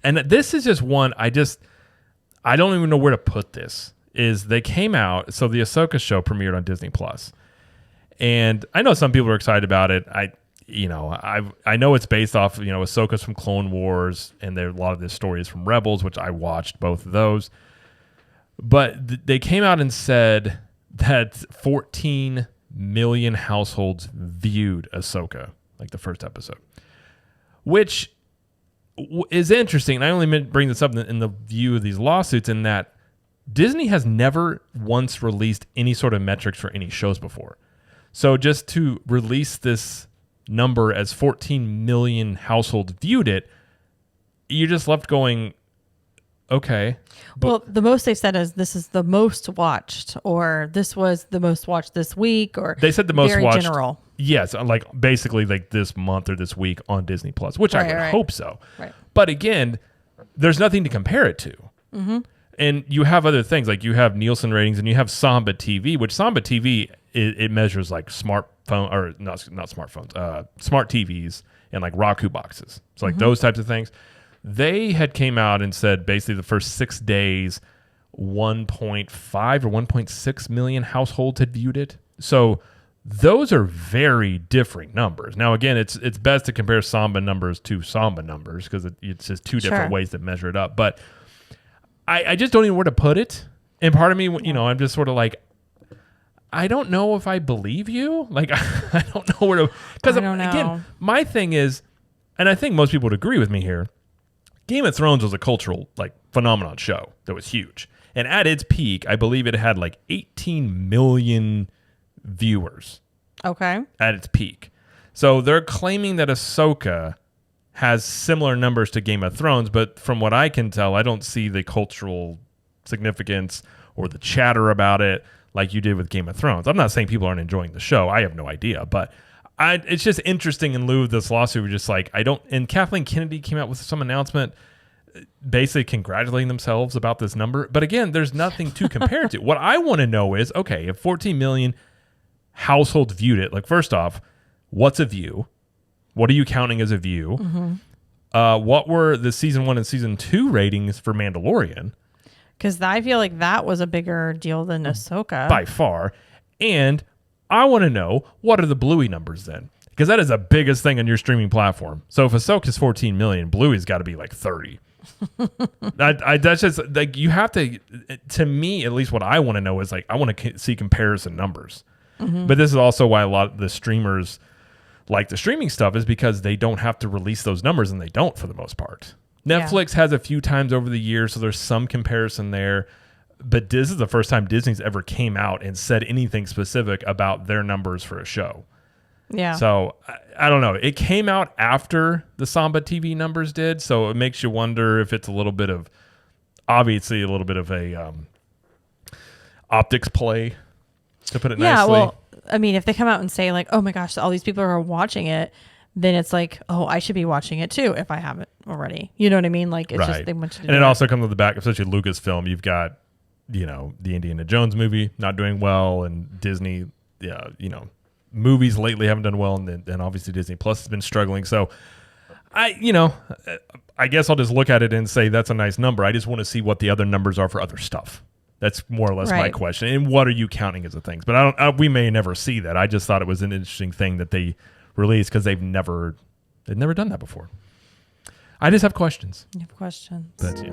and this is just one I don't even know where to put this. Is they came out, so the Ahsoka show premiered on Disney Plus, and I know some people are excited about it. I know it's based off Ahsoka's from Clone Wars, and a lot of this story is from Rebels, which I watched both of those. But they came out and said that 14 million households viewed Ahsoka, like the first episode, which is interesting. I only bring this up in the view of these lawsuits, in that Disney has never once released any sort of metrics for any shows before. So just to release this number as 14 million households viewed it, you're just left going, okay. Well, the most they've said is this is the most watched, or this was the most watched this week, or they said the most very watched. General. Yes, like basically like this month or this week on Disney Plus, which I would hope so. Right. But again, there's nothing to compare it to. Mm-hmm. And you have other things, like you have Nielsen ratings, and you have Samba TV, which Samba TV it measures like smartphone, or not smartphones, smart TVs and like Roku boxes. So like those types of things. They had came out and said basically the first 6 days, 1.5 or 1.6 million households had viewed it. So those are very differing numbers. Now, again, it's best to compare Samba numbers to Samba numbers, because it's just two different ways to measure it up. But I just don't even know where to put it. And part of me, I'm just sort of like, I don't know if I believe you. Like, I don't know where to, because again, my thing is, and I think most people would agree with me here, Game of Thrones was a cultural phenomenon show that was huge. And at its peak, I believe it had like 18 million viewers. Okay. At its peak. So they're claiming that Ahsoka has similar numbers to Game of Thrones, but from what I can tell, I don't see the cultural significance or the chatter about it like you did with Game of Thrones. I'm not saying people aren't enjoying the show. I have no idea, but it's just interesting in lieu of this lawsuit. We're just like, and Kathleen Kennedy came out with some announcement basically congratulating themselves about this number. But again, there's nothing to compare it to. What I want to know is, okay, if 14 million households viewed it, like first off, what's a view? What are you counting as a view? Mm-hmm. What were the season 1 and season 2 ratings for Mandalorian? Because I feel like that was a bigger deal than Ahsoka. By far. And I want to know, what are the Bluey numbers then? Because that is the biggest thing on your streaming platform. So if Ahsoka's 14 million, Bluey's got to be like 30. That's just like, you have to me, at least what I want to know is like, I want to see comparison numbers. Mm-hmm. But this is also why a lot of the streamers like the streaming stuff, is because they don't have to release those numbers, and they don't for the most part. Netflix has a few times over the years, so there's some comparison there. But this is the first time Disney's ever came out and said anything specific about their numbers for a show. Yeah. So I don't know. It came out after the Samba TV numbers did, so it makes you wonder if it's obviously a little bit of a optics play, to put it nicely. Yeah, well, I mean, if they come out and say like, oh my gosh, all these people are watching it, then it's like, oh, I should be watching it too if I haven't already. You know what I mean? Like, it's just they want you to. And it also comes with the back, especially Lucasfilm. You've got, the Indiana Jones movie not doing well, and Disney, movies lately haven't done well, and then obviously Disney Plus has been struggling. So I guess I'll just look at it and say that's a nice number. I just want to see what the other numbers are for other stuff. That's more or less my question. And what are you counting as the things? But we may never see that. I just thought it was an interesting thing that they released, because they've never done that before. I just have questions. You have questions. That's it.